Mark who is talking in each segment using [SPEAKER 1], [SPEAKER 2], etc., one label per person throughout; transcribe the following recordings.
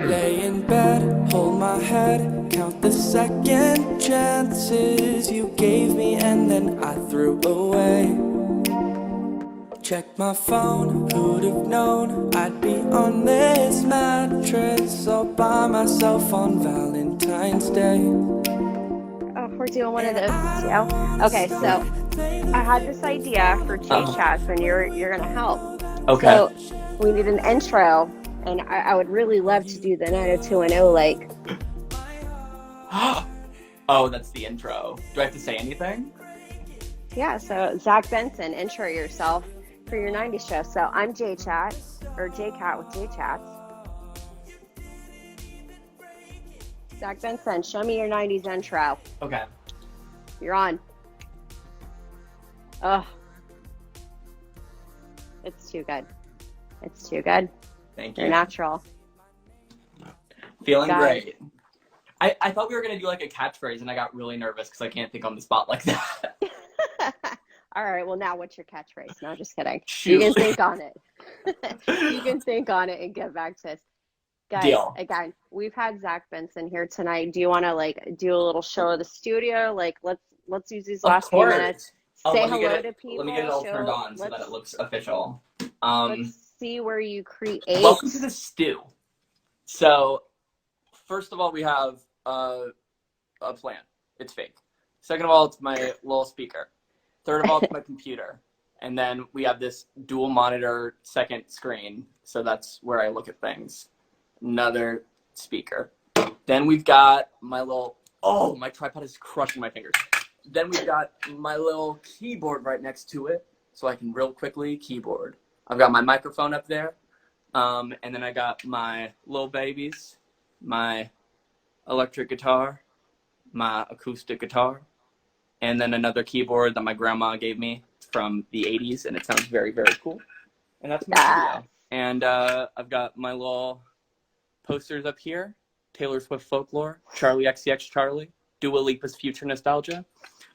[SPEAKER 1] Lay in bed, hold my head, count the second chances you gave me and then I threw away. Check my phone, who'd have known I'd be on this mattress all by myself on Valentine's Day.
[SPEAKER 2] Oh, we're doing one of those, yeah. Okay, so I had this idea for JChats, and you're gonna help.
[SPEAKER 3] Okay.
[SPEAKER 2] So we need an intro, and I would really love to do the 90210 like.
[SPEAKER 3] Oh, that's the intro. Do I have to say anything?
[SPEAKER 2] Yeah. So Zach Benson, intro yourself for your 90's show. So I'm JChat or JCat with JChats. Zach Benson, show me your 90's intro.
[SPEAKER 3] Okay.
[SPEAKER 2] You're on. Oh, it's too good. It's too good.
[SPEAKER 3] Thank you.
[SPEAKER 2] You're natural.
[SPEAKER 3] Feeling
[SPEAKER 2] Guys.
[SPEAKER 3] great. I thought we were going to do like a catchphrase, and I got really nervous because I can't think on the spot like that.
[SPEAKER 2] All right. Well, now what's your catchphrase? No, just kidding.
[SPEAKER 3] Shoot.
[SPEAKER 2] You can think on it. You can think on it and get back to us. Guys,
[SPEAKER 3] Deal.
[SPEAKER 2] Again, we've had Zach Benson here tonight. Do you want to like do a little show of the studio? Like, let's use these last few minutes. Say hello to people.
[SPEAKER 3] Let me get it all turned on so that it looks official.
[SPEAKER 2] Let's see where you create.
[SPEAKER 3] Welcome to the stew. So, first of all, we have a plant. It's fake. Second of all, it's my little speaker. Third of all, it's my computer. And then we have this dual monitor second screen. So that's where I look at things. Another speaker. Then we've got my little, oh, my tripod is crushing my fingers. Then we've got my little keyboard right next to it. So I can real quickly keyboard. I've got my microphone up there. And then I got my little babies, my electric guitar, my acoustic guitar, and then another keyboard that my grandma gave me from the 80's, and it sounds very, very cool. And that's my studio. And I've got my little posters up here, Taylor Swift Folklore, Charlie XCX Charlie, Dua Lipa's Future Nostalgia,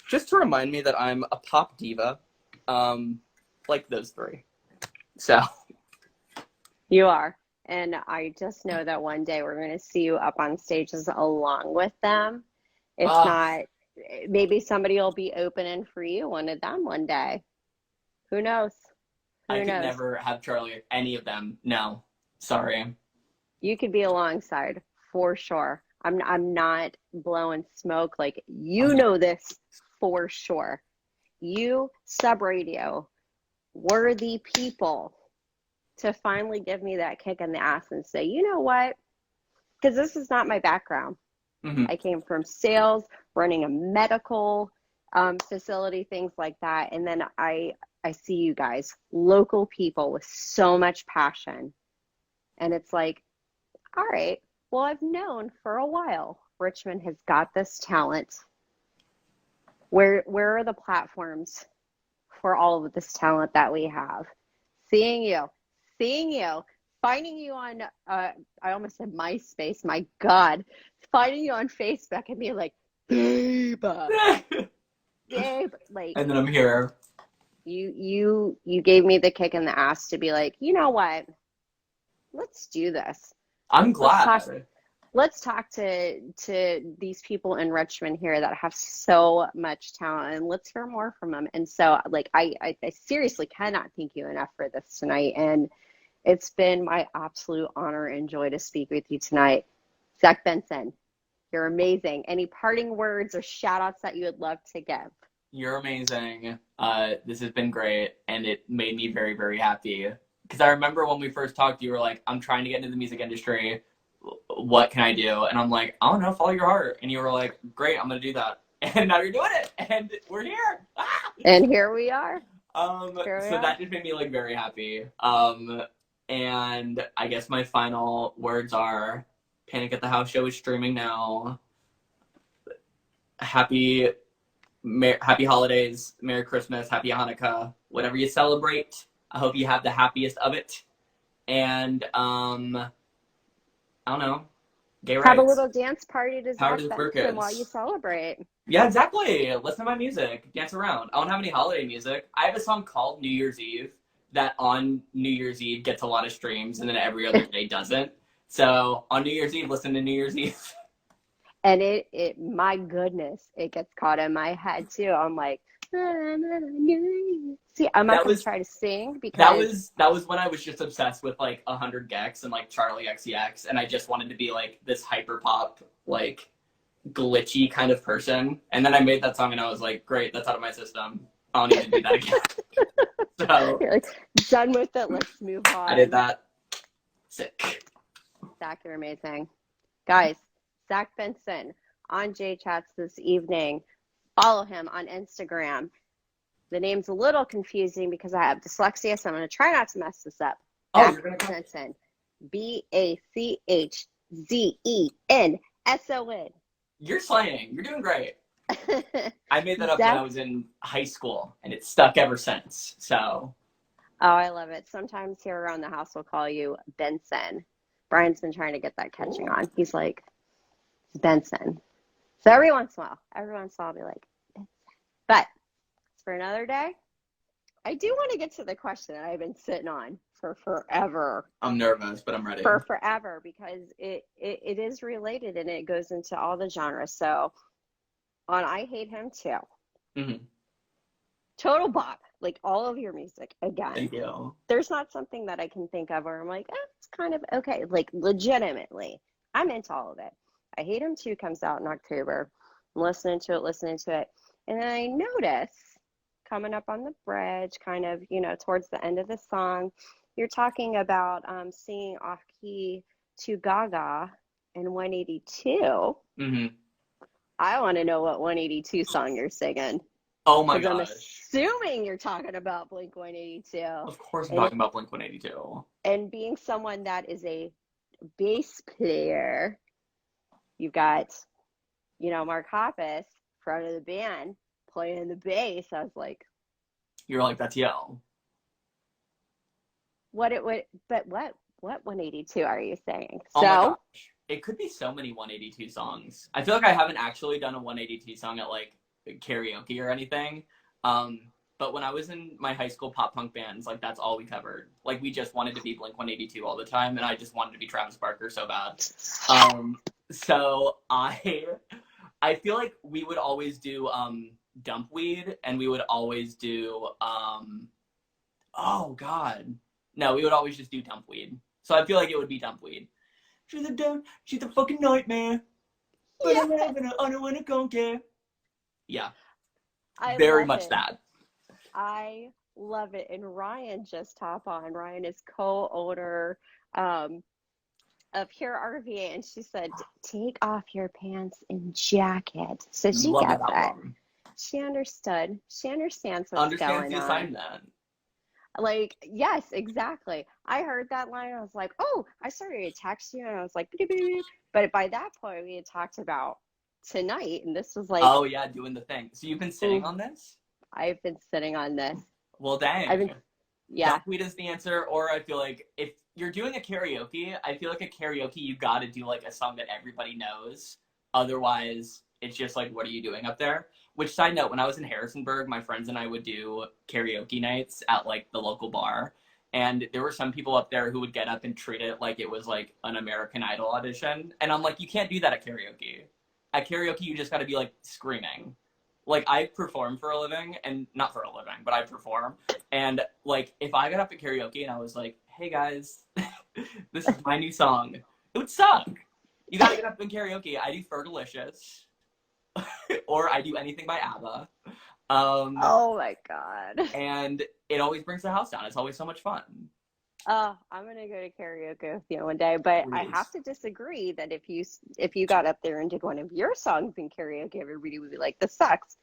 [SPEAKER 3] just to remind me that I'm a pop diva, like those three. So.
[SPEAKER 2] You are. And I just know that one day we're going to see you up on stages along with them. If not, maybe somebody will be opening for you, one of them one day. Who knows?
[SPEAKER 3] I could never have Charlie, any of them. No. Sorry.
[SPEAKER 2] You could be alongside, for sure. I'm not blowing smoke. Like, you know this for sure. You, Sub Radio, worthy people to finally give me that kick in the ass and say, you know what? Because this is not my background.
[SPEAKER 3] Mm-hmm.
[SPEAKER 2] I came from sales, running a medical facility, things like that. And then I see you guys, local people with so much passion. And it's like, all right, well, I've known for a while Richmond has got this talent. Where are the platforms for all of this talent that we have? Seeing you, finding you on, I almost said MySpace, my God, finding you on Facebook and being like, babe, like,
[SPEAKER 3] and then I'm here.
[SPEAKER 2] You gave me the kick in the ass to be like, you know what? Let's do this.
[SPEAKER 3] I'm glad.
[SPEAKER 2] Let's talk to these people in Richmond here that have so much talent, and let's hear more from them. And so, like, I seriously cannot thank you enough for this tonight. And it's been my absolute honor and joy to speak with you tonight. Zach Benson, you're amazing. Any parting words or shout outs that you would love to give?
[SPEAKER 3] You're amazing. This has been great, and it made me very, very happy. Because I remember when we first talked, you were like, I'm trying to get into the music industry. What can I do? And I'm like, I don't know, follow your heart. And you were like, great, I'm going to do that. And now you're doing it. And we're here. Ah!
[SPEAKER 2] And here we are.
[SPEAKER 3] That just made me like very happy. And I guess my final words are, Panic at the House show is streaming now. Happy holidays, Merry Christmas, Happy Hanukkah, whatever you celebrate. I hope you have the happiest of it. And I don't know. Gay
[SPEAKER 2] Have a
[SPEAKER 3] rights.
[SPEAKER 2] little dance party to
[SPEAKER 3] Power
[SPEAKER 2] Zach
[SPEAKER 3] to the queer
[SPEAKER 2] Benson while you
[SPEAKER 3] kids.
[SPEAKER 2] celebrate.
[SPEAKER 3] Yeah, exactly. Listen to my music. Dance around. I don't have any holiday music. I have a song called New Year's Eve that on New Year's Eve gets a lot of streams and then every other day doesn't. So on New Year's Eve, listen to New Year's Eve.
[SPEAKER 2] And my goodness, it gets caught in my head too. I'm like, see, I'm not
[SPEAKER 3] That
[SPEAKER 2] going to
[SPEAKER 3] was
[SPEAKER 2] try to sing
[SPEAKER 3] that
[SPEAKER 2] because,
[SPEAKER 3] was that was when I was just obsessed with like 100 gex and like Charlie XCX, and I just wanted to be like this hyper pop, like glitchy kind of person. And then I made that song and I was like, great, that's out of my system. I don't need to do that again. So
[SPEAKER 2] you're like, done with it. Let's move on.
[SPEAKER 3] I did that. Sick.
[SPEAKER 2] Zach, you're amazing. Guys, Zach Benson on JChats this evening. Follow him on Instagram. The name's a little confusing because I have dyslexia, so I'm going to try not to mess this up.
[SPEAKER 3] Oh,
[SPEAKER 2] Zach
[SPEAKER 3] you're gonna go.
[SPEAKER 2] Benson. Bachzenson.
[SPEAKER 3] You're slaying. You're doing great. I made that up
[SPEAKER 2] Zach,
[SPEAKER 3] when I was in high school, and it's stuck ever since. So
[SPEAKER 2] oh, I love it. Sometimes here around the house we'll call you Benson. Brian's been trying to get that catching on. He's like, Benson. So every once in a while I'll be like, Benson. But it's for another day. I do want to get to the question that I've been sitting on for forever.
[SPEAKER 3] I'm nervous, but I'm ready.
[SPEAKER 2] For forever, because it is related and it goes into all the genres. So on I Hate Him Too.
[SPEAKER 3] Mm-hmm.
[SPEAKER 2] Total bop. Like all of your music again.
[SPEAKER 3] Thank you.
[SPEAKER 2] There's not something that I can think of where I'm like, it's kind of okay. Like legitimately, I'm into all of it. I Hate Him Too comes out in October. I'm listening to it. And then I notice coming up on the bridge, kind of, towards the end of the song, you're talking about singing off key to Gaga in 182.
[SPEAKER 3] Mm-hmm.
[SPEAKER 2] I want to know what 182 song you're singing.
[SPEAKER 3] Oh my
[SPEAKER 2] I'm
[SPEAKER 3] gosh.
[SPEAKER 2] assuming you're talking about Blink 182.
[SPEAKER 3] Of course I'm talking about Blink 182.
[SPEAKER 2] And being someone that is a bass player, you've got, Mark Hoppus, front of the band, playing the bass. I was like,
[SPEAKER 3] You're like, that's yo.
[SPEAKER 2] what 182 are you saying?
[SPEAKER 3] Oh my gosh. It could be so many 182 songs. I feel like I haven't actually done a 182 song at like karaoke or anything. But when I was in my high school pop punk bands, like that's all we covered. Like we just wanted to be Blink 182 all the time, and I just wanted to be Travis Barker so bad. So I feel like we would always do Dumpweed, and we would always do oh god. No, we would always just do Dumpweed. So I feel like it would be Dumpweed. She's a fucking nightmare. But
[SPEAKER 2] Yeah.
[SPEAKER 3] I don't wanna go get. Yeah.
[SPEAKER 2] I
[SPEAKER 3] Very
[SPEAKER 2] love
[SPEAKER 3] much
[SPEAKER 2] it.
[SPEAKER 3] that.
[SPEAKER 2] I love it. And Ryan just hop on. Ryan is co-owner of HearRVA, and she said, take off your pants and jacket. So she
[SPEAKER 3] Love
[SPEAKER 2] gets
[SPEAKER 3] that
[SPEAKER 2] it.
[SPEAKER 3] album.
[SPEAKER 2] She understood. She understands what's
[SPEAKER 3] Understands
[SPEAKER 2] going
[SPEAKER 3] the
[SPEAKER 2] on.
[SPEAKER 3] assignment.
[SPEAKER 2] Like, yes, exactly. I heard that line. I was like, oh, I started to text you, and I was like, beep, beep, beep. But by that point, we had talked about tonight, and this was like,
[SPEAKER 3] Oh yeah, doing the thing. So you've been sitting on this?
[SPEAKER 2] I've been sitting on this.
[SPEAKER 3] Well, dang.
[SPEAKER 2] I've been, yeah.
[SPEAKER 3] Dumpweed is the answer, or I feel like if you're doing a karaoke, I feel like a karaoke, you got to do like a song that everybody knows. Otherwise, it's just like, what are you doing up there? Which, side note, when I was in Harrisonburg, my friends and I would do karaoke nights at like the local bar. And there were some people up there who would get up and treat it like it was like an American Idol audition. And I'm like, you can't do that at karaoke. At karaoke, you just got to be like screaming. Like I perform for a living, and not for a living, but I perform. And like, if I got up at karaoke and I was like, hey guys, this is my new song, it would suck. You got to get up in karaoke. I do Fergalicious. Or I do anything by ABBA.
[SPEAKER 2] Oh my God.
[SPEAKER 3] And it always brings the house down. It's always so much fun.
[SPEAKER 2] I'm gonna go to karaoke with you one day, but I
[SPEAKER 3] Please.
[SPEAKER 2] have to disagree that if you got up there and did one of your songs in karaoke, everybody would be like, "This sucks."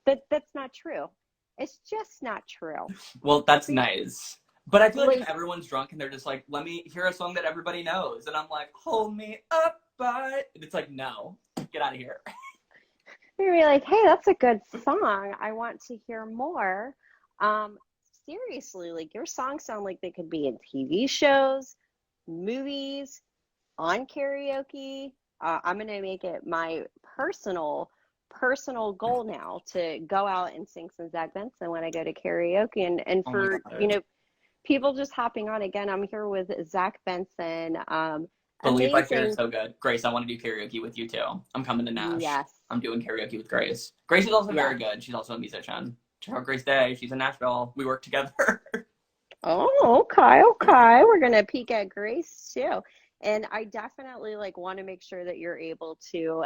[SPEAKER 2] That's not true. It's just not true.
[SPEAKER 3] Well, that's nice. But I feel like
[SPEAKER 2] Like-
[SPEAKER 3] if everyone's drunk and they're just like, let me hear a song that everybody knows, and I'm like, hold me up by, and it's like, no, get out of here.
[SPEAKER 2] You're gonna be like, "Hey, that's a good song. I want to hear more." Seriously, like your songs sound like they could be in TV shows, movies, on karaoke. I'm going to make it my personal goal now to go out and sing some Zach Benson when I go to karaoke. And
[SPEAKER 3] Oh my
[SPEAKER 2] for,
[SPEAKER 3] God.
[SPEAKER 2] people just hopping on again, I'm here with Zach Benson.
[SPEAKER 3] Believe I Fear is
[SPEAKER 2] Amazing.
[SPEAKER 3] so good. Grace, I want to do karaoke with you too. I'm coming to Nash.
[SPEAKER 2] Yes.
[SPEAKER 3] I'm doing karaoke with Grace. Grace is also
[SPEAKER 2] Yes.
[SPEAKER 3] very good. She's also a musician. Check out Grace Day. She's in Nashville. We work together.
[SPEAKER 2] Oh, okay. We're gonna peek at Grace too. And I definitely like want to make sure that you're able to,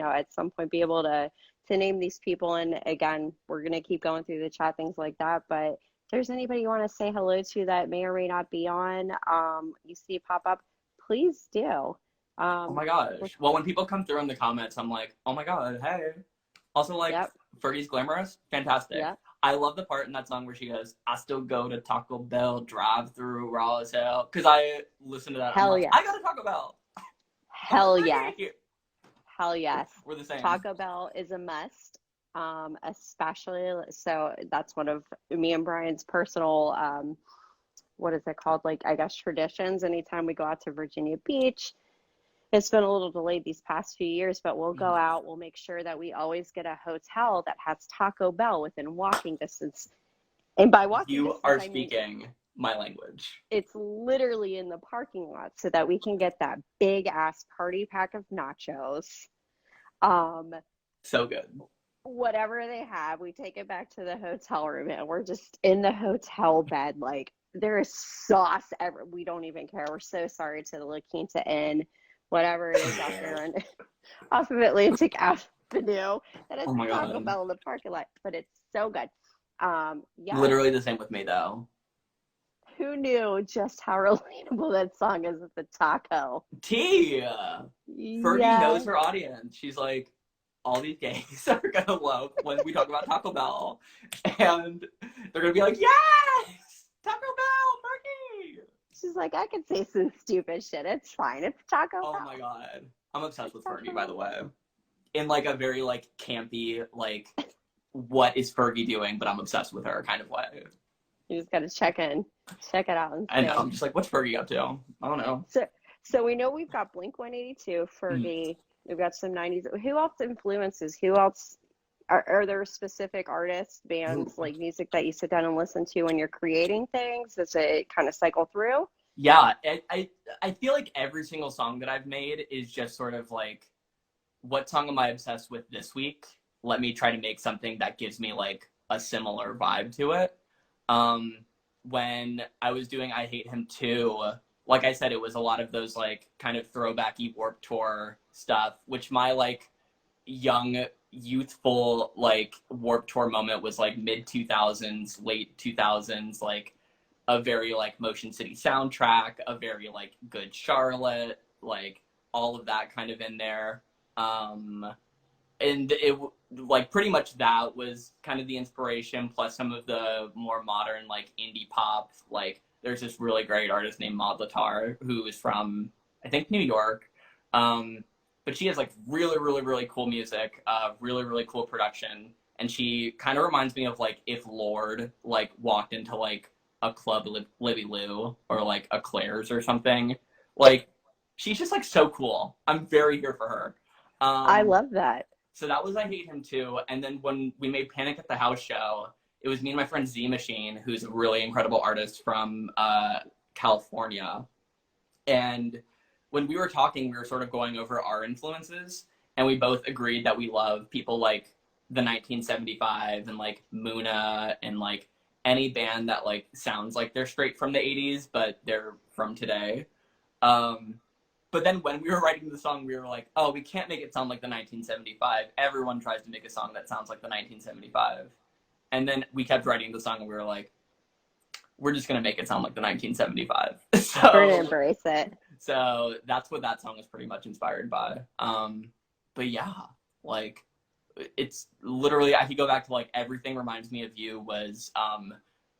[SPEAKER 2] at some point be able to name these people. And again, we're gonna keep going through the chat, things like that. But if there's anybody you want to say hello to that may or may not be on, you see pop up, please do.
[SPEAKER 3] Oh my gosh. Well, when people come through in the comments, I'm like, oh my God, hey. Also, like,
[SPEAKER 2] Yep.
[SPEAKER 3] Fergie's Glamorous, fantastic.
[SPEAKER 2] Yep.
[SPEAKER 3] I love the part in that song where she goes, I still go to Taco Bell, drive through raw as hell. Because I listen to that.
[SPEAKER 2] Hell
[SPEAKER 3] I'm like,
[SPEAKER 2] yes.
[SPEAKER 3] I go to Taco Bell.
[SPEAKER 2] Hell yes. Hell yes.
[SPEAKER 3] We're the same.
[SPEAKER 2] Taco Bell is a must. Especially, so that's one of me and Brian's personal, what is it called? Like, I guess traditions. Anytime we go out to Virginia Beach, it's been a little delayed these past few years, but we'll go out. We'll make sure that we always get a hotel that has Taco Bell within walking distance. And by walking
[SPEAKER 3] You
[SPEAKER 2] distance,
[SPEAKER 3] are
[SPEAKER 2] I mean
[SPEAKER 3] speaking my language.
[SPEAKER 2] it's literally in the parking lot so that we can get that big ass party pack of nachos.
[SPEAKER 3] So good.
[SPEAKER 2] Whatever they have, we take it back to the hotel room and we're just in the hotel bed. Like, there is sauce ever. We don't even care. We're so sorry to the La Quinta Inn, whatever it is out there on, off of Atlantic Avenue. That is
[SPEAKER 3] Oh my
[SPEAKER 2] Taco
[SPEAKER 3] God.
[SPEAKER 2] Bell in the parking lot, but it's so good. Yeah.
[SPEAKER 3] Literally the same with me, though.
[SPEAKER 2] Who knew just how relatable that song is with the taco?
[SPEAKER 3] T. Fergie
[SPEAKER 2] Yeah.
[SPEAKER 3] knows her audience. She's like, all these gays are gonna love when we talk about Taco Bell, and they're gonna be like, yes, Taco Bell, Fergie.
[SPEAKER 2] She's like, I can say some stupid shit. It's fine. It's Taco Bell.
[SPEAKER 3] Oh my God, I'm obsessed with Fergie, by the way, in like a very like campy, like, what is Fergie doing? But I'm obsessed with her kind of way.
[SPEAKER 2] You just got to check it out. And
[SPEAKER 3] I know. I'm just like, what's Fergie up to? I don't know.
[SPEAKER 2] So we know we've got Blink 182, Fergie. We've got some 90's. Who else influences? Who else? Are there specific artists, bands, like music that you sit down and listen to when you're creating things? Does it kind of cycle through?
[SPEAKER 3] Yeah, I feel like every single song that I've made is just sort of like, what song am I obsessed with this week? Let me try to make something that gives me like a similar vibe to it. When I was doing I Hate Him Too, like I said, it was a lot of those like kind of throwbacky Warped Tour stuff, which my like young, youthful like Warped Tour moment was like mid 2000s, late 2000s, like a very like Motion City soundtrack, a very like Good Charlotte, like all of that kind of in there. And it like pretty much that was kind of the inspiration, plus some of the more modern like indie pop. Like there's this really great artist named Maud Latar who is from I think New York, but she has like really cool music, really cool production, and she kind of reminds me of like if Lorde like walked into like a club Libby Lou or like a Claire's or something. Like she's just like so cool. I'm very here for her.
[SPEAKER 2] I love that.
[SPEAKER 3] So that was I Hate Him Too. And then when we made Panic at the House show, it was me and my friend Z Machine, who's a really incredible artist from California. And when we were talking, we were sort of going over our influences, and we both agreed that we love people like the 1975 and like Muna and like any band that like sounds like they're straight from the 80s, but they're from today. But then when we were writing the song, we were like, oh, we can't make it sound like the 1975. Everyone tries to make a song that sounds like the 1975. And then we kept writing the song, and we were like, we're just going to make it sound like the 1975. So
[SPEAKER 2] We're going to embrace it.
[SPEAKER 3] So that's what that song is pretty much inspired by. But yeah, like, it's literally, I could go back to like Everything Reminds Me of You was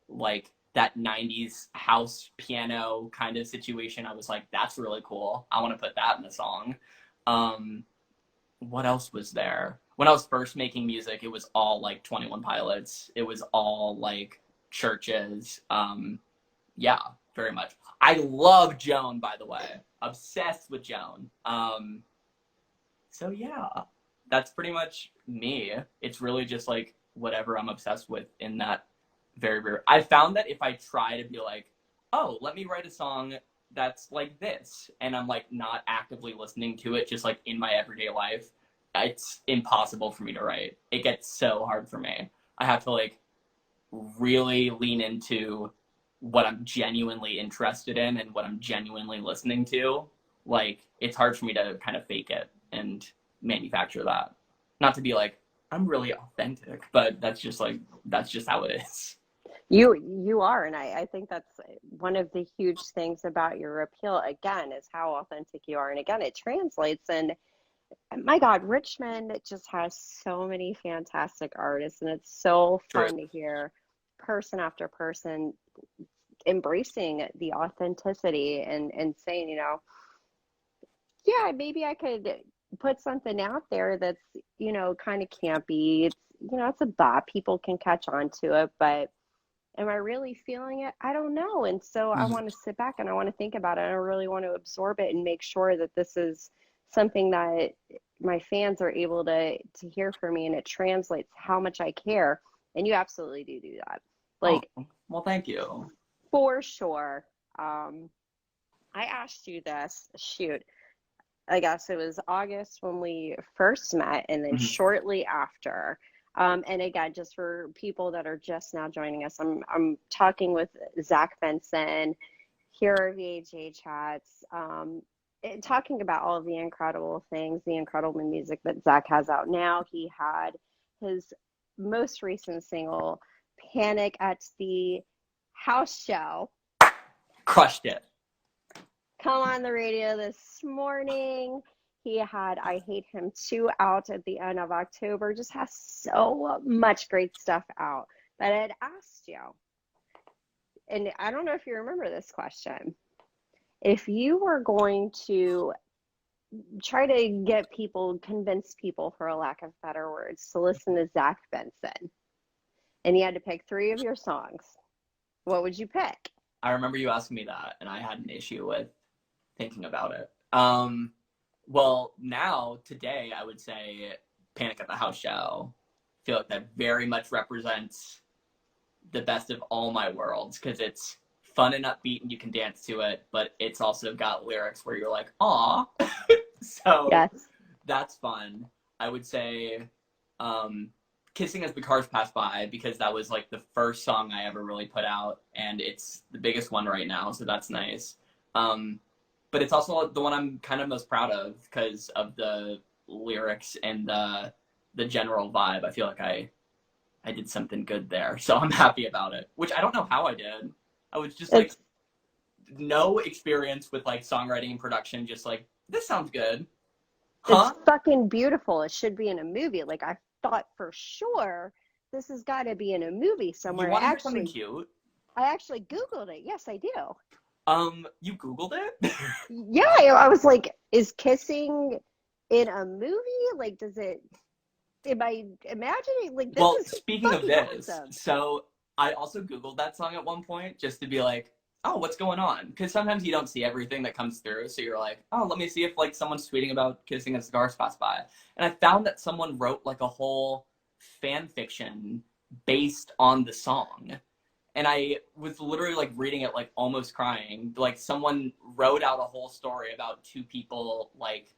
[SPEAKER 3] like that 90's house piano kind of situation. I was like, that's really cool. I want to put that in a song. What else was there? When I was first making music, it was all like 21 Pilots. It was all like Churches. Yeah, very much. I love Joan, by the way. Obsessed with Joan. So yeah, that's pretty much me. It's really just like whatever I'm obsessed with in that I found that if I try to be like, oh, let me write a song that's like this, and I'm like not actively listening to it, just like in my everyday life, it's impossible for me to write. It gets so hard for me. I have to like really lean into what I'm genuinely interested in and what I'm genuinely listening to. Like, it's hard for me to kind of fake it and manufacture that. Not to be like, I'm really authentic, but that's just how it is.
[SPEAKER 2] You are, and I think that's one of the huge things about your appeal, again, is how authentic you are. And again, it translates. And my God, Richmond just has so many fantastic artists, and it's so
[SPEAKER 3] True.
[SPEAKER 2] fun to hear person after person embracing the authenticity and saying, you know, yeah, maybe I could put something out there that's, you know, kind of campy. It's, you know, it's a bop. People can catch on to it, but am I really feeling it? I don't know. And so I want to sit back and I want to think about it. I really want to absorb it and make sure that this is something that my fans are able to hear from me, and it translates how much I care. And you absolutely do that. Like,
[SPEAKER 3] oh, well, thank you.
[SPEAKER 2] For sure. I asked you this, shoot, I guess it was August when we first met, and then shortly after. And again, just for people that are just now joining us, I'm talking with Zach Benson, HearRVA, JChats, talking about all of the incredible things, the incredible music that Zach has out now. He had his most recent single, Panic, at the house show.
[SPEAKER 3] Crushed it.
[SPEAKER 2] Come on the radio this morning. He had I Hate Him Too out at the end of October. Just has so much great stuff out. But I had asked you, and I don't know if you remember this question, if you were going to try to get people, convince people, for a lack of better words, to listen to Zach Benson, and you had to pick 3 of your songs, what would you pick?
[SPEAKER 3] I remember you asking me that, and I had an issue with thinking about it. Well, now, today, I would say Panic at the House Show. I feel like that very much represents the best of all my worlds, because it's fun and upbeat and you can dance to it, but it's also got lyrics where you're like, aw. So yes, that's fun. I would say Kissing as the Cars Pass By, because that was like the first song I ever really put out, and it's the biggest one right now, so that's nice. But it's also the one I'm kind of most proud of because of the lyrics and the general vibe. I feel like I did something good there, so I'm happy about it, which I don't know how I did. I was just like, no experience with like songwriting and production, just like, this sounds good. Huh?
[SPEAKER 2] It's fucking beautiful. It should be in a movie. Like, I thought for sure this has got to be in a movie somewhere.
[SPEAKER 3] You want to hear something cute?
[SPEAKER 2] I actually Googled it. Yes, I do.
[SPEAKER 3] You Googled it?
[SPEAKER 2] Yeah, I was like, is kissing in a movie? Like, does it, am I imagining, like, this
[SPEAKER 3] well,
[SPEAKER 2] is
[SPEAKER 3] speaking of this,
[SPEAKER 2] awesome.
[SPEAKER 3] So I also Googled that song at one point just to be like, oh, what's going on? Because sometimes you don't see everything that comes through, so you're like, oh, let me see if like someone's tweeting about Kissing as the Cars Pass By. And I found that someone wrote like a whole fan fiction based on the song. And I was literally like reading it, like almost crying. Like someone wrote out a whole story about 2 people, like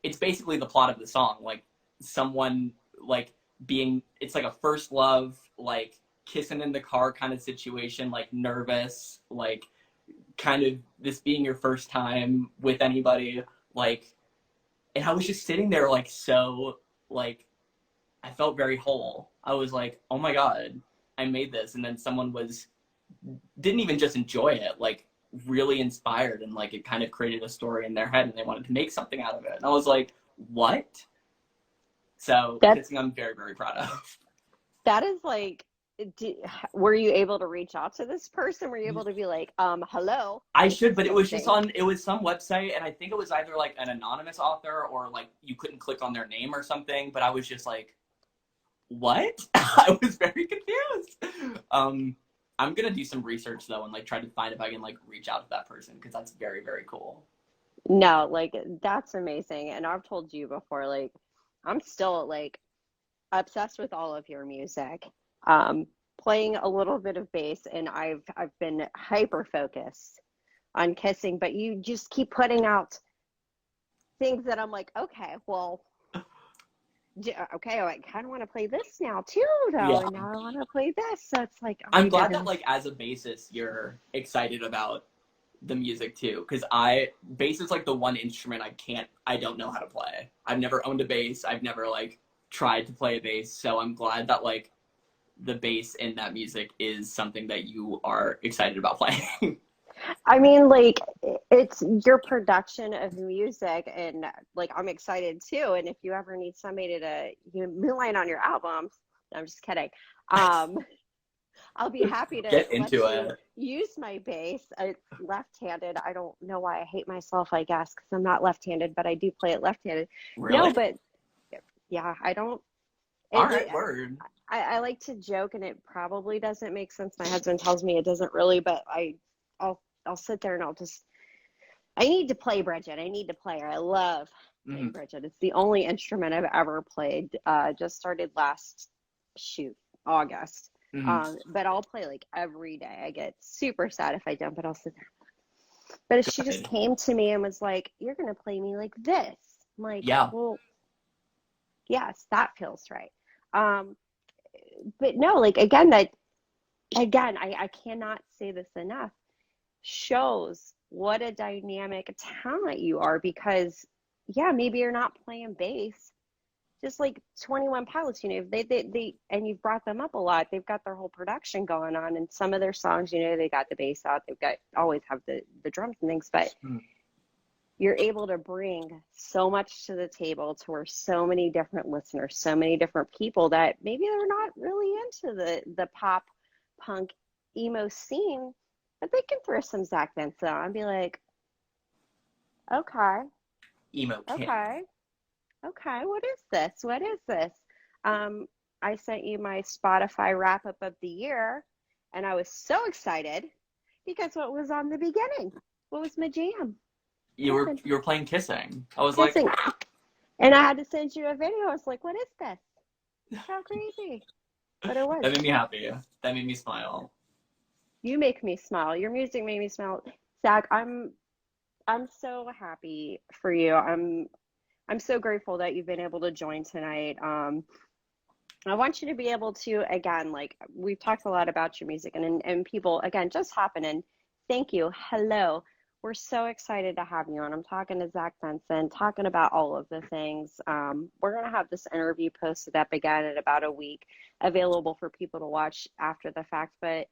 [SPEAKER 3] it's basically the plot of the song. Like someone like being, it's like a first love, like kissing in the car kind of situation, like nervous, like kind of this being your first time with anybody, like, and I was just sitting there like, so like, I felt very whole. I was like, oh my God, I made this. And then someone didn't even just enjoy it, like really inspired, and like it kind of created a story in their head and they wanted to make something out of it. And I was like, what? So that's something I'm very, very proud of.
[SPEAKER 2] That is like, were you able to reach out to this person? Were you able to be like, hello?
[SPEAKER 3] I should, but it was just it was some website, and I think it was either like an anonymous author or like you couldn't click on their name or something, but I was just like, what? I was very confused. I'm gonna do some research though and like try to find if I can like reach out to that person, because that's very, very cool.
[SPEAKER 2] No, like that's amazing. And I've told you before, like I'm still like obsessed with all of your music. Um, Playing a little bit of bass, and I've been hyper focused on kissing, but you just keep putting out things that I'm like, okay, well, okay, I kind of want to play this now too, though,
[SPEAKER 3] Yeah.
[SPEAKER 2] and now I want to play this. So it's like, oh
[SPEAKER 3] I'm
[SPEAKER 2] my
[SPEAKER 3] glad that
[SPEAKER 2] goodness.
[SPEAKER 3] like as a bassist you're excited about the music too, because bass is like the one instrument I don't know how to play. I've never owned a bass. I've never like tried to play a bass. So I'm glad that like the bass in that music is something that you are excited about playing.
[SPEAKER 2] I mean, like, it's your production of music, and like, I'm excited too. And if you ever need somebody to moonlight on your albums, I'm just kidding. Um, I'll be happy to
[SPEAKER 3] Get
[SPEAKER 2] let
[SPEAKER 3] into
[SPEAKER 2] you
[SPEAKER 3] it.
[SPEAKER 2] use my bass. It's left-handed. I don't know why I hate myself, I guess, because I'm not left-handed, but I do play it left-handed. No,
[SPEAKER 3] Really?
[SPEAKER 2] but yeah, I don't.
[SPEAKER 3] All
[SPEAKER 2] It,
[SPEAKER 3] right,
[SPEAKER 2] it,
[SPEAKER 3] word.
[SPEAKER 2] I like to joke, and it probably doesn't make sense. My husband tells me it doesn't really, but I'll sit there and I need to play Bridget. I need to play her. I love playing
[SPEAKER 3] Mhm.
[SPEAKER 2] Bridget. It's the only instrument I've ever played. Just started last August.
[SPEAKER 3] Mhm.
[SPEAKER 2] But I'll play like every day. I get super sad if I don't, but I'll sit there. But she just
[SPEAKER 3] Good.
[SPEAKER 2] came to me and was like, "You're gonna play me like this." I'm like,
[SPEAKER 3] Yeah.
[SPEAKER 2] "Well, yes, that feels right." Um, but no, like I cannot say this enough. Shows what a dynamic talent you are because yeah, maybe you're not playing bass, just like 21 Pilots, they and you've brought them up a lot. They've got their whole production going on, and some of their songs, they got the bass out, they've got always have the drums and things, but
[SPEAKER 3] Mhm.
[SPEAKER 2] you're able to bring so much to the table to where so many different listeners, so many different people that maybe they're not really into the pop punk emo scene, but they can throw some Zach Benson on and be like, okay,
[SPEAKER 3] Emo king.
[SPEAKER 2] okay, okay, what is this? What is this? Um, I sent you my Spotify wrap up of the year, and I was so excited because what was on the beginning? What was my jam?
[SPEAKER 3] You were
[SPEAKER 2] Kissing,
[SPEAKER 3] you were playing Kissing. I was like,
[SPEAKER 2] kissing. And I had to send you a video. I was like, what is this? How crazy. But it was.
[SPEAKER 3] that made me happy. That made me smile.
[SPEAKER 2] You make me smile. Your music made me smile. Zach, I'm so happy for you. I'm so grateful that you've been able to join tonight. I want you to be able to, again, like we've talked a lot about your music and people, again, just hopping in. Thank you. Hello. We're so excited to have you on. I'm talking to Zach Benson, talking about all of the things. We're going to have this interview posted up again in about a week, available for people to watch after the fact. But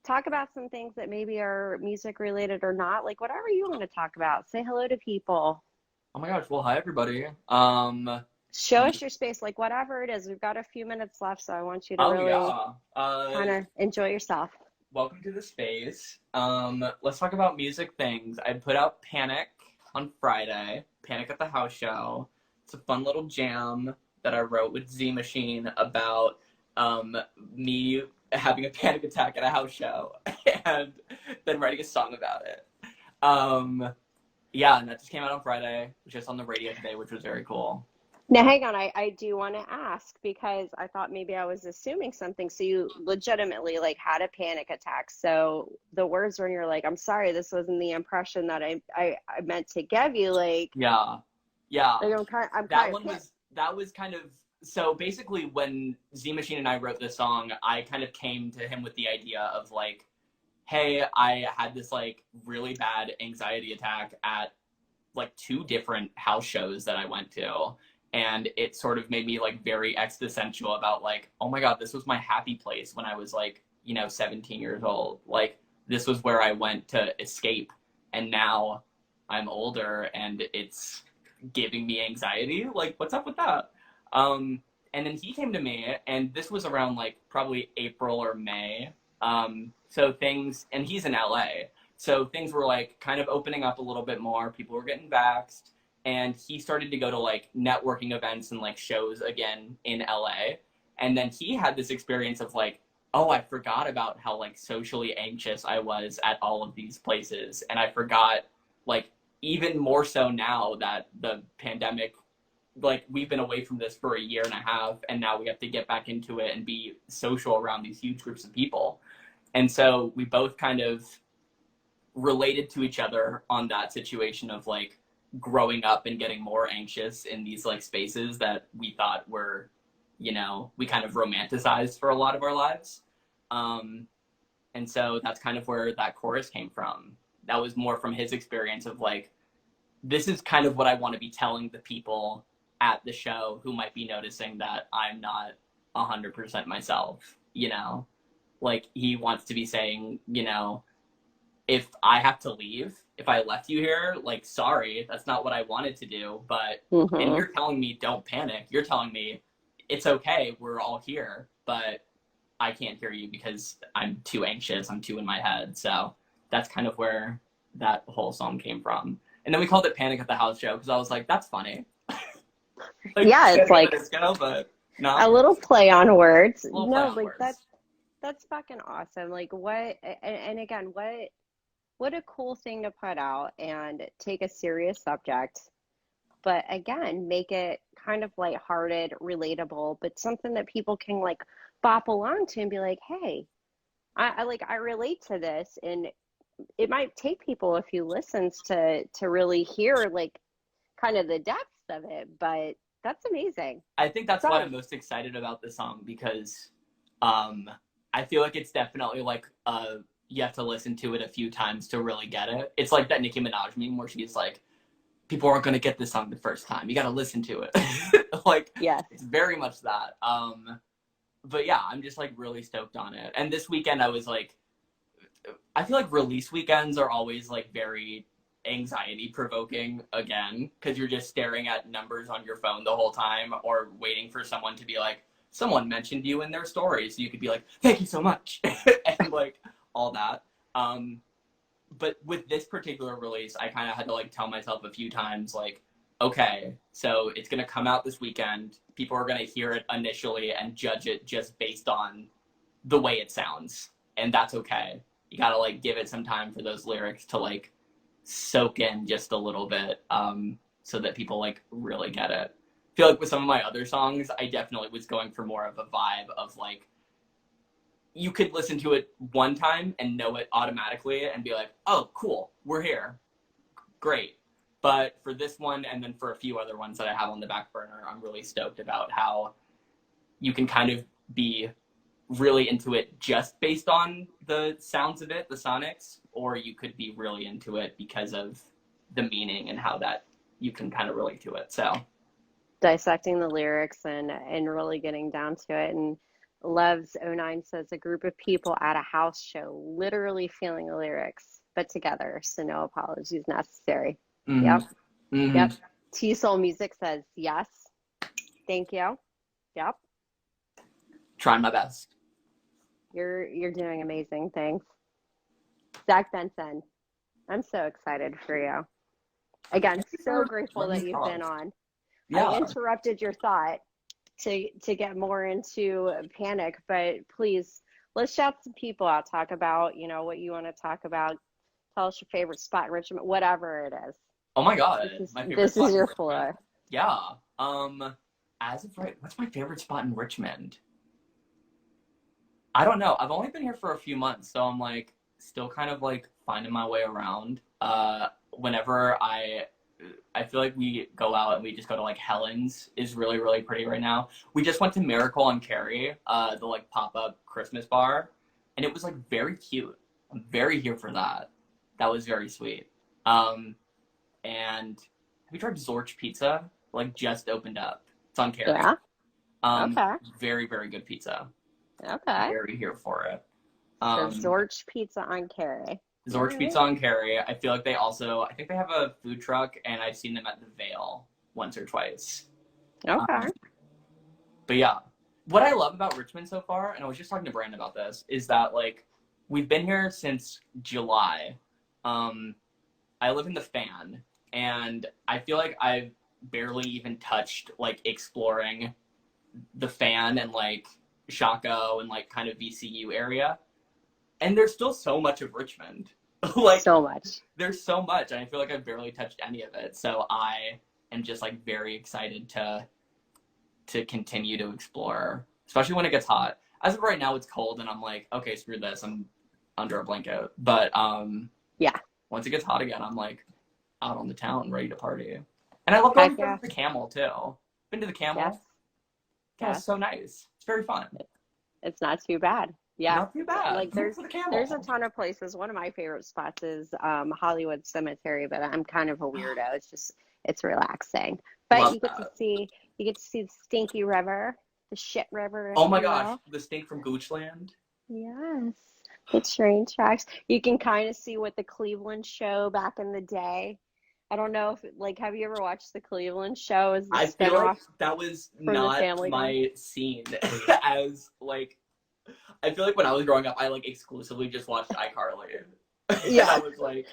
[SPEAKER 2] talk about some things that maybe are music related or not, like whatever you want to talk about. Say hello to people.
[SPEAKER 3] Oh my gosh. Well, hi everybody.
[SPEAKER 2] Show us your space, like whatever it is. We've got a few minutes left, so I want you to
[SPEAKER 3] Oh
[SPEAKER 2] really
[SPEAKER 3] yeah.
[SPEAKER 2] kind of enjoy yourself.
[SPEAKER 3] Welcome to the space. Let's talk about music things. I put out Panic on Friday. Panic at the House Show. It's a fun little jam that I wrote with Z Machine about me having a panic attack at a house show and then writing a song about it. Um, yeah, and that just came out on Friday. It was just on the radio today, which was very cool.
[SPEAKER 2] Now, hang on. I do want to ask because I thought maybe I was assuming something. So you legitimately like had a panic attack. So the words when you're like, I'm sorry, this wasn't the impression that I meant to give you.
[SPEAKER 3] Yeah, yeah.
[SPEAKER 2] I'm
[SPEAKER 3] That
[SPEAKER 2] kind of
[SPEAKER 3] one
[SPEAKER 2] pissed.
[SPEAKER 3] was kind of so basically when Z Machine and I wrote this song, I kind of came to him with the idea of like, hey, I had this like really bad anxiety attack at like two different house shows that I went to. And it sort of made me like very existential about like, oh my God, this was my happy place when I was like, 17 years old. Like this was where I went to escape. And now I'm older and it's giving me anxiety. Like, what's up with that? And then he came to me, and this was around like probably April or May. So things, and he's in LA. So things were like kind of opening up a little bit more. People were getting vaxxed, and he started to go to like networking events and like shows again in LA. And then he had this experience of like, oh, I forgot about how like socially anxious I was at all of these places, and I forgot like even more so now that the pandemic, like we've been away from this for a year and a half, and now we have to get back into it and be social around these huge groups of people. And so we both kind of related to each other on that situation of like growing up and getting more anxious in these like spaces that we thought were, you know, we kind of romanticized for a lot of our lives. And so that's kind of where that chorus came from. That was more from his experience of like, this is kind of what I want to be telling the people at the show who might be noticing that I'm not 100% myself, you know? Like, he wants to be saying, you know, if I have to leave, if I left you here, like, sorry, that's not what I wanted to do. But, and you're telling me don't panic. You're telling me it's okay, we're all here, but I can't hear you because I'm too anxious, I'm too in my head. So that's kind of where that whole song came from. And then we called it Panic at the House Show because I was like, that's funny. Like,
[SPEAKER 2] yeah, it's like
[SPEAKER 3] disco, but no.
[SPEAKER 2] a little play on words.
[SPEAKER 3] No,
[SPEAKER 2] like
[SPEAKER 3] words.
[SPEAKER 2] That's fucking awesome. Like what, and again, what a cool thing to put out and take a serious subject, but again, make it kind of lighthearted, relatable, but something that people can like bop along to and be like, hey, I relate to this. And it might take people a few listens to really hear like kind of the depths of it, but that's amazing.
[SPEAKER 3] I think that's why I'm most excited about this song, because I feel like it's definitely like you have to listen to it a few times to really get it. It's like that Nicki Minaj meme where she's like, people aren't going to get this song the first time. You got to listen to it. Like,
[SPEAKER 2] yes.
[SPEAKER 3] It's very much that. But yeah, I'm just like really stoked on it. And this weekend I was like, I feel like release weekends are always like very anxiety provoking again, because you're just staring at numbers on your phone the whole time or waiting for someone to be like, someone mentioned you in their story, so you could be like, thank you so much. And like all that. But with this particular release, I kind of had to like tell myself a few times like, okay, so it's going to come out this weekend. People are going to hear it initially and judge it just based on the way it sounds. And that's okay. You got to like give it some time for those lyrics to like soak in just a little bit, so that people like really get it. I feel like with some of my other songs, I definitely was going for more of a vibe of like, you could listen to it one time and know it automatically and be like, oh, cool, we're here. Great. But for this one, and then for a few other ones that I have on the back burner, I'm really stoked about how you can kind of be really into it just based on the sounds of it, the sonics, or you could be really into it because of the meaning and how that you can kind of relate to it. So
[SPEAKER 2] dissecting the lyrics and really getting down to it. And Loves09 says, a group of people at a house show, literally feeling the lyrics, but together, so no apologies necessary.
[SPEAKER 3] Mm-hmm.
[SPEAKER 2] Yep.
[SPEAKER 3] Mm-hmm.
[SPEAKER 2] Yep. T-Soul Music says, yes. Thank you. Yep.
[SPEAKER 3] Trying my best.
[SPEAKER 2] You're doing amazing things. Zach Benson, I'm so excited for you. Again, so grateful that you've been on. Yeah. I interrupted your thought to get more into Panic, but please, let's shout some people out. Talk about, you know, what you want to talk about. Tell us your favorite spot in Richmond, whatever it is.
[SPEAKER 3] Oh my God.
[SPEAKER 2] This is your floor.
[SPEAKER 3] Yeah. As of right, what's my favorite spot in Richmond? I don't know. I've only been here for a few months, so I'm like still kind of like finding my way around. Whenever I feel like we go out and we just go to like Helen's is really, really pretty right now. We just went to Miracle on Cary, the like pop-up Christmas bar, and it was like very cute. I'm very here for that. That was very sweet. And have you tried Zorch Pizza? Like just opened up. It's on Cary.
[SPEAKER 2] Yeah. Okay.
[SPEAKER 3] Very, very good pizza.
[SPEAKER 2] Okay.
[SPEAKER 3] Very here for it.
[SPEAKER 2] So Zorch Pizza on Cary.
[SPEAKER 3] Zorch Pizza on Cary. I feel like I think they have a food truck, and I've seen them at the Vale once or twice.
[SPEAKER 2] Okay.
[SPEAKER 3] But yeah, what I love about Richmond so far, and I was just talking to Brandon about this, is that like we've been here since July. I live in the Fan, and I feel like I've barely even touched like exploring the Fan and like Shaco and like kind of VCU area. And there's still so much of Richmond. Like,
[SPEAKER 2] so much.
[SPEAKER 3] there's so much, and I feel like I've barely touched any of it. So I am just like very excited to continue to explore, especially when it gets hot. As of right now, it's cold, and I'm like, okay, screw this. I'm under a blanket. But
[SPEAKER 2] Yeah.
[SPEAKER 3] once it gets hot again, I'm like out on the town, ready to party. And I love going to the Camel too. Been to the Camel?
[SPEAKER 2] Yes.
[SPEAKER 3] Yeah,
[SPEAKER 2] Yes.
[SPEAKER 3] it's so nice. It's very fun.
[SPEAKER 2] It's not too bad. Yeah.
[SPEAKER 3] Not too bad.
[SPEAKER 2] Like there's a ton of places. One of my favorite spots is Hollywood Cemetery, but I'm kind of a weirdo. It's relaxing. But
[SPEAKER 3] Love
[SPEAKER 2] you get to see the Stinky River, the shit river.
[SPEAKER 3] Oh my gosh, the stink from Goochland.
[SPEAKER 2] Yes. The train tracks. You can kind of see what the Cleveland show back in the day. I don't know if have you ever watched the Cleveland show?
[SPEAKER 3] I feel like that was not my scene. As like, I feel like when I was growing up, I like exclusively just watched iCarly.
[SPEAKER 2] Yeah,
[SPEAKER 3] I was like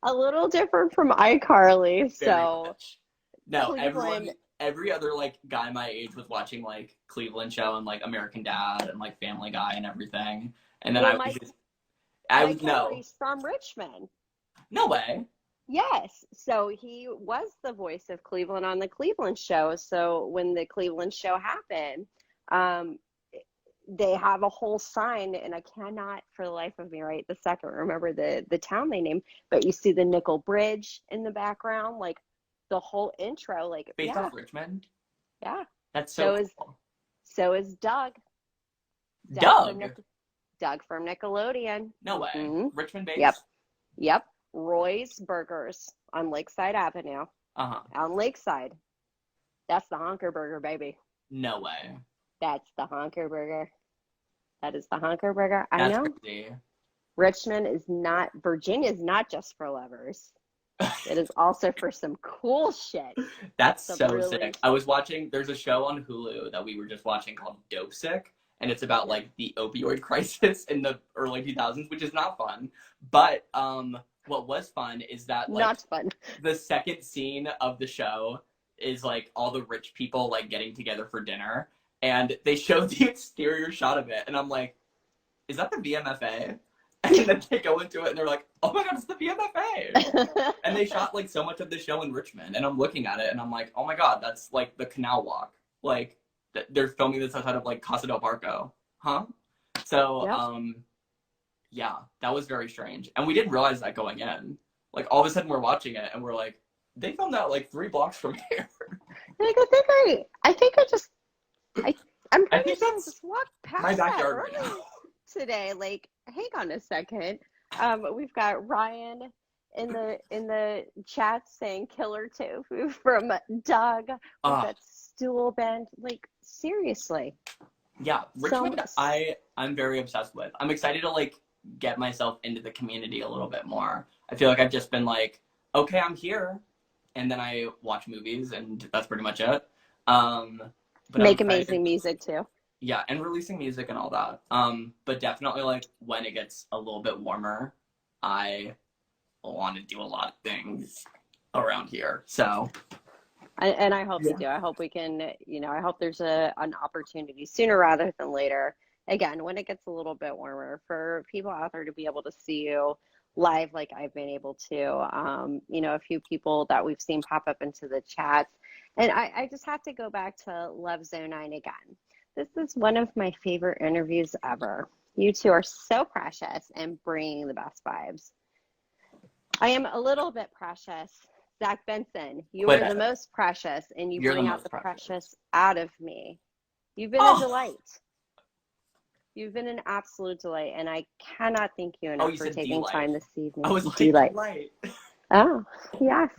[SPEAKER 2] a little different from iCarly. So
[SPEAKER 3] much. No,
[SPEAKER 2] Cleveland,
[SPEAKER 3] every other like guy my age was watching like Cleveland show and like American Dad and like Family Guy and everything. And then I was
[SPEAKER 2] He's from Richmond.
[SPEAKER 3] No way.
[SPEAKER 2] Yes. So he was the voice of Cleveland on the Cleveland show. So when the Cleveland show happened, they have a whole sign, and I cannot for the life of me right the second remember the town they named, but you see the Nickel Bridge in the background, like the whole intro, like
[SPEAKER 3] based off Richmond.
[SPEAKER 2] Yeah.
[SPEAKER 3] That's so cool.
[SPEAKER 2] So is Doug. Doug from Nickelodeon.
[SPEAKER 3] No way.
[SPEAKER 2] Mm-hmm.
[SPEAKER 3] Richmond based?
[SPEAKER 2] Yep. Roy's Burgers on Lakeside Avenue. On Lakeside. That's the Honker Burger, baby.
[SPEAKER 3] No way.
[SPEAKER 2] That's the Honker Burger. That is the Honker Burger. I know.
[SPEAKER 3] Crazy.
[SPEAKER 2] Virginia is not just for lovers. It is also for some cool shit.
[SPEAKER 3] That's so sick. I was watching, there's a show on Hulu that we were just watching called Dope Sick. And it's about like the opioid crisis in the early 2000s, which is not fun. But what was fun is that like
[SPEAKER 2] not fun.
[SPEAKER 3] The second scene of the show is like all the rich people like getting together for dinner, and they showed the exterior shot of it, and I'm like, is that the VMFA? And then they go into it and they're like, oh my god, it's the VMFA. And they shot like so much of the show in Richmond, and I'm looking at it and I'm like, oh my god, that's like the Canal Walk. Like they're filming this outside of like Casa del Barco. Huh? So yeah, that was very strange. And we didn't realize that going in. Like all of a sudden we're watching it and we're like, they filmed that like 3 blocks from here.
[SPEAKER 2] Like I'm pretty sure I just walked past
[SPEAKER 3] my backyard right
[SPEAKER 2] now today. Like, hang on a second. We've got Ryan in the chat saying killer tofu from Doug with that stool bend. Like, seriously.
[SPEAKER 3] Yeah, Richmond I'm very obsessed with. I'm excited to like get myself into the community a little bit more. I feel like I've just been like, okay, I'm here, and then I watch movies, and that's pretty much it. But
[SPEAKER 2] make amazing music too.
[SPEAKER 3] Yeah, and releasing music and all that. But definitely like when it gets a little bit warmer, I want to do a lot of things around here. So.
[SPEAKER 2] And I hope you do. I hope we can, I hope there's an opportunity sooner rather than later. Again, when it gets a little bit warmer, for people out there to be able to see you live like I've been able to. A few people that we've seen pop up into the chats. And I just have to go back to Love Zone 9 again. This is one of my favorite interviews ever. You two are so precious and bringing the best vibes. I am a little bit precious. Zach Benson, you are the most precious, and you bring out the precious out of me. You've been a delight. You've been an absolute delight, and I cannot thank you enough for taking time this evening.
[SPEAKER 3] I was like, delight.
[SPEAKER 2] Oh, yes.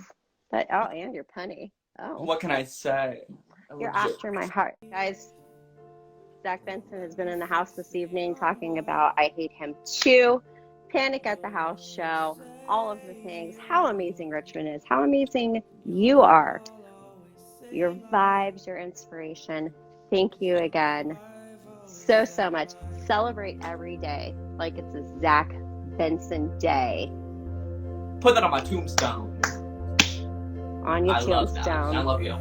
[SPEAKER 2] And you're punny. Oh.
[SPEAKER 3] What can I say?
[SPEAKER 2] You're after my heart. Guys, Zach Benson has been in the house this evening talking about I Hate Him Too, Panic at the House show, all of the things, how amazing Richmond is, how amazing you are, your vibes, your inspiration. Thank you again so much. Celebrate every day like it's a Zach Benson day.
[SPEAKER 3] Put that on my tombstone.
[SPEAKER 2] On your tombstone.
[SPEAKER 3] I love you.